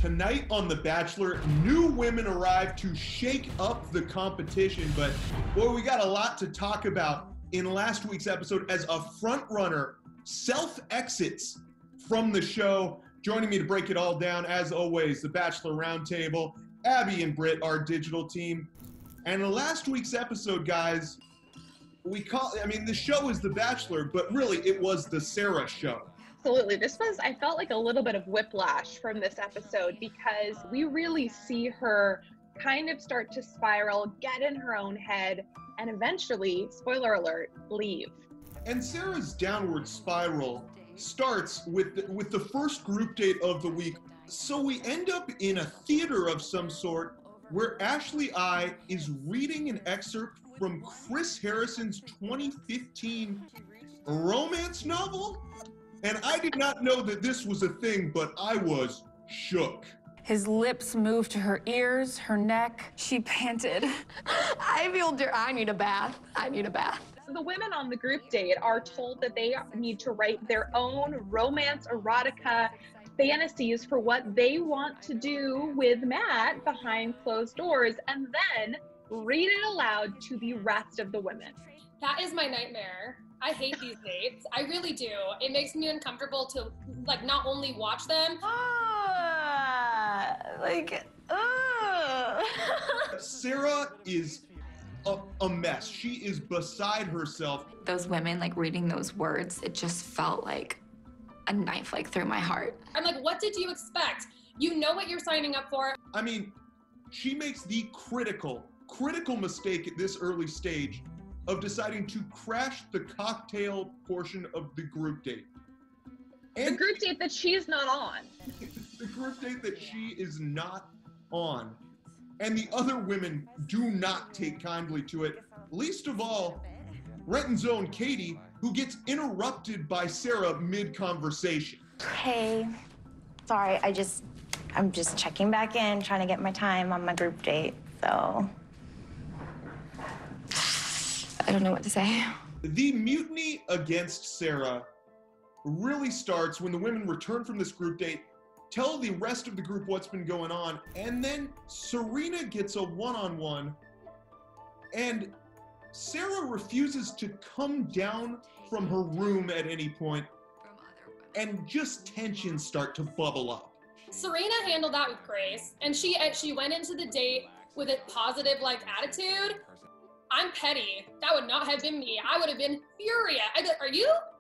Tonight on The Bachelor, new women arrive to shake up the competition, but boy, we got a lot to talk about in last week's episode as a frontrunner self-exits from the show. Joining me to break it all down, as always, The Bachelor Round Table, Abby and Britt, our digital team. And in last week's episode, guys, the show is The Bachelor, but really it was the Sarah show. Absolutely. I felt like a little bit of whiplash from this episode because we really see her kind of start to spiral, get in her own head, and eventually, spoiler alert, leave. And Sarah's downward spiral starts with the first group date of the week. So we end up in a theater of some sort where Ashley I is reading an excerpt from Chris Harrison's 2015 romance novel. And I did not know that this was a thing, but I was shook. His lips moved to her ears, her neck. She panted. I need a bath. I need a bath. The women on the group date are told that they need to write their own romance erotica fantasies for what they want to do with Matt behind closed doors, and then read it aloud to the rest of the women. That is my nightmare. I hate these dates. I really do. It makes me uncomfortable to not only watch them. Sarah is a mess. She is beside herself. Those women reading those words, it just felt like a knife through my heart. I'm like, what did you expect? You know what you're signing up for. I mean, she makes the critical mistake at this early stage of deciding to crash the cocktail portion of the group date. And the group date that she's not on. The group date that she is not on. And the other women do not take kindly to it. Least of all, Renton's own Katie, who gets interrupted by Sarah mid-conversation. Hey, sorry, I'm just checking back in, trying to get my time on my group date, so. I don't know what to say. The mutiny against Sarah really starts when the women return from this group date, tell the rest of the group what's been going on, and then Serena gets a one-on-one, and Sarah refuses to come down from her room at any point, and just tensions start to bubble up. Serena handled that with grace, and she went into the date with a positive attitude. I'm petty. That would not have been me. I would have been furious. I'd be like, are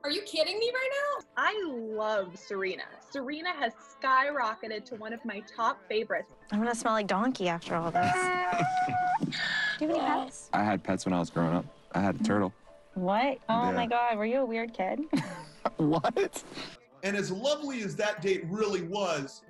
you kidding me right now? I love Serena. Serena has skyrocketed to one of my top favorites. I'm gonna smell like donkey after all this. Do you have any pets? I had pets when I was growing up. I had a turtle. What? Oh Yeah. my God, were you a weird kid? What? And as lovely as that date really was,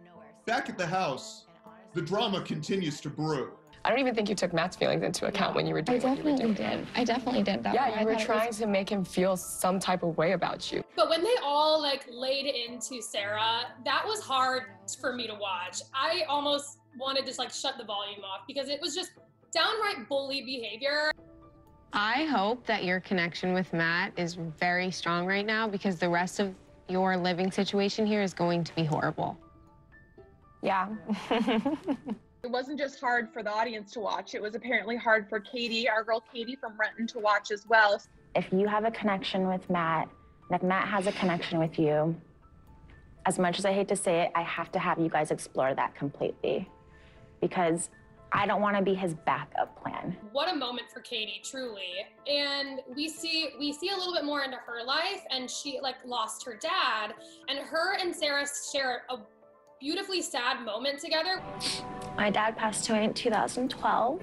back at the house, the drama continues to brew. I don't even think you took Matt's feelings into account when you were doing what you were doing. I definitely did that. Yeah, you were trying to make him feel some type of way about you. But when they all laid into Sarah, that was hard for me to watch. I almost wanted to shut the volume off because it was just downright bully behavior. I hope that your connection with Matt is very strong right now because the rest of your living situation here is going to be horrible. Yeah. It wasn't just hard for the audience to watch. It was apparently hard for Katie, our girl Katie from Renton, to watch as well. If you have a connection with Matt, and if Matt has a connection with you, as much as I hate to say it, I have to have you guys explore that completely because I don't want to be his backup plan. What a moment for Katie, truly. And we see a little bit more into her life, and she lost her dad, and her and Sarah share a beautifully sad moment together. My dad passed away in 2012.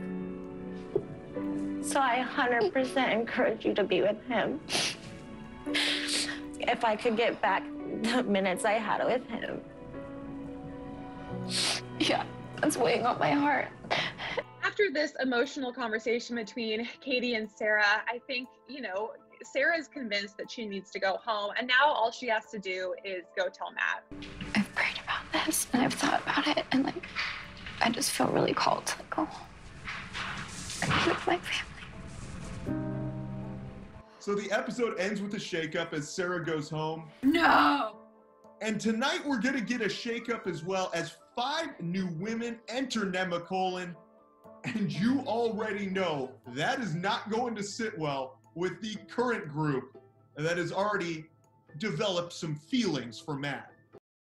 So I 100% encourage you to be with him. If I could get back the minutes I had with him. Yeah, that's weighing on my heart. After this emotional conversation between Katie and Sarah, I think, Sarah's convinced that she needs to go home, and now all she has to do is go tell Matt. I've prayed about this, and I've thought about it, and I just feel really called to go home. With my family. So the episode ends with a shakeup as Sarah goes home. No! And tonight we're gonna get a shakeup as well as 5 new women enter Nemacolin. And you already know that is not going to sit well with the current group that has already developed some feelings for Matt.